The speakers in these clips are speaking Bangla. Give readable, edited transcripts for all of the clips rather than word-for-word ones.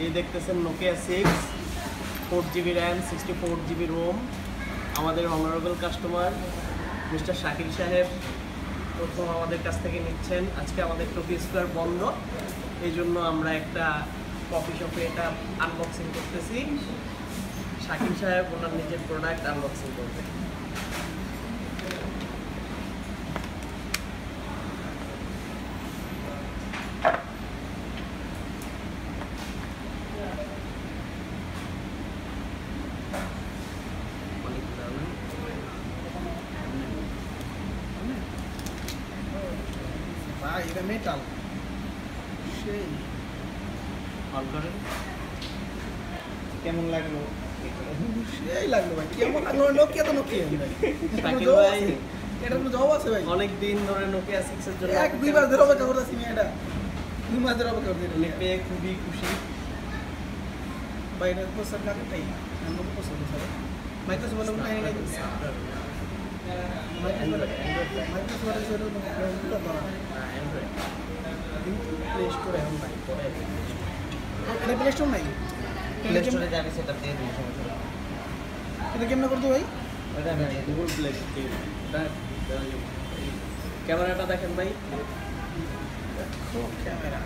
এই দেখতেছেন Nokia 6 4GB RAM 64GB ROM. আমাদের অনারেবল কাস্টমার মিস্টার শাকিল সাহেব প্রথম আমাদের কাছ থেকে নিচ্ছেন। আজকে আমাদের টোকি স্কোয়ার বন্ধ, এই জন্য আমরা একটা কফি শপে এটা আনবক্সিং করতেছি। শাকিল সাহেব ওনার নিজের প্রোডাক্ট আনবক্সিং করবে। ভাই এটা মেটাল সেই অন করেন, কেমন লাগলো? সেই লাগলো ভাই, কেমন লাগলো? নোকিয়া তো নোকিয়া শাকিল ভাই এটা কোনো জবাব আছে ভাই? অনেক দিন ধরে নোকিয়া 6 এর জন্য এক দুই মাস ধরে অপেক্ষা করতেছি আমি, এটা 2 মাস ধরে অপেক্ষা করতেছি পেয়ে খুবই খুশি ভাই। এটা প্রসেসর কাটটাই আমরা প্রসেসর স্যার মাইক্রোসফট বলে নাই নাই মাইক্রোসফট বলে সেটা পুরো ধরা প্লে স্টোরে এখন নাই, পরে এটা প্লে স্টোর নাই। প্লে স্টোরে যাবে সেটা দিয়ে দিই, সমস্যা নেই। এটা কেমন করতে ভাই? ওটা না গুগল প্লে ক্যামেরাটা দেখেন ভাই, ক্যামেরা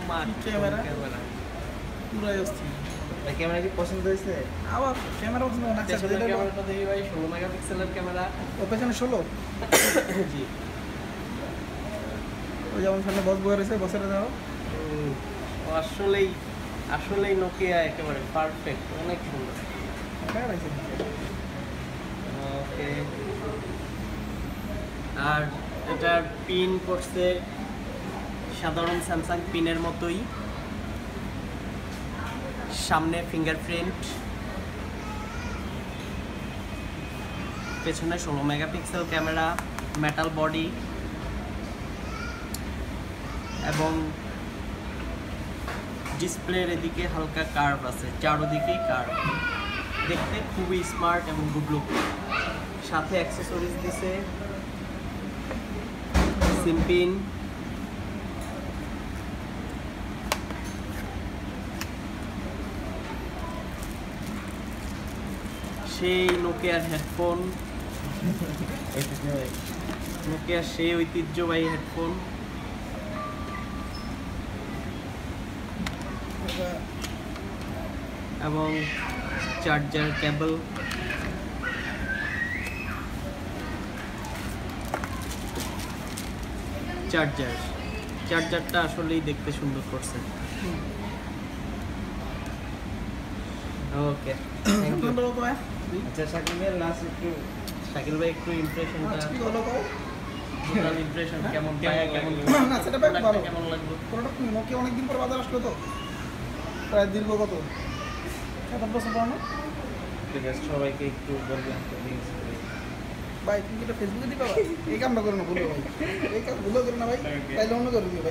মাঠ ক্যামেরা ক্যামেরা পুরো অস্থির। ভাই ক্যামেরা কি পছন্দ হয়েছে? আবার ক্যামেরা পছন্দ না স্যার? পেছনের ক্যামেরাটা দেখি ভাই, 16 মেগাপিক্সেলের ক্যামেরা। ও পেছনে 16 জি, ওই যেমন সামনে বস বয়ে রয়েছে, বসের দাও আসলেই আসলেই নোকিয়া একেবারে পারফেক্ট, অনেক সুন্দর। হ্যাঁ ভাই স্যার। ওকে, আর এটার পিন করছে সাধারণ স্যামসাং পিনের মতোই, সামনে ফিঙ্গারপ্রিন্ট, পেছনে 16 মেগাপিক্সেল ক্যামেরা, মেটাল বডি এবং ডিসপ্লের এদিকে হালকা কার্ভ আছে, চারোদিকেই কার্ভ, দেখতে খুবই স্মার্ট এবং গুড লুক। সাথে অ্যাক্সেসরিজ দিছে, সিম পিন, সেই নোকিয়ার হেডফোন, নোকিয়ার সেই ঐতিহ্যবাহী হেডফোন এবং চার্জার কেবল। চার্জারটা আসলেই দেখতে সুন্দর করছে। ওকে, আচ্ছা শাকিল ভাই লাস্ট একটু, শাকিল ভাই একটু ইমপ্রেশনটা, টোটাল ইমপ্রেশন কেমন পায়, কেমন না সেটা ভাই ভালো। কেমন লাগলো? প্রোডাক্ট নোকিয়া অনেকদিন পর বাজার আসলো তো, প্রায় দীর্ঘ কত 7 বছর পুরানো। সবাইকে একটু বলবেন ভাই তুমি এটা ফেসবুকে দিবা? এই কামটা করো না, ভুলো ভাই, এই কাজ ভুলো করো না ভাই, তাইলে অন্য করে দিও ভাই।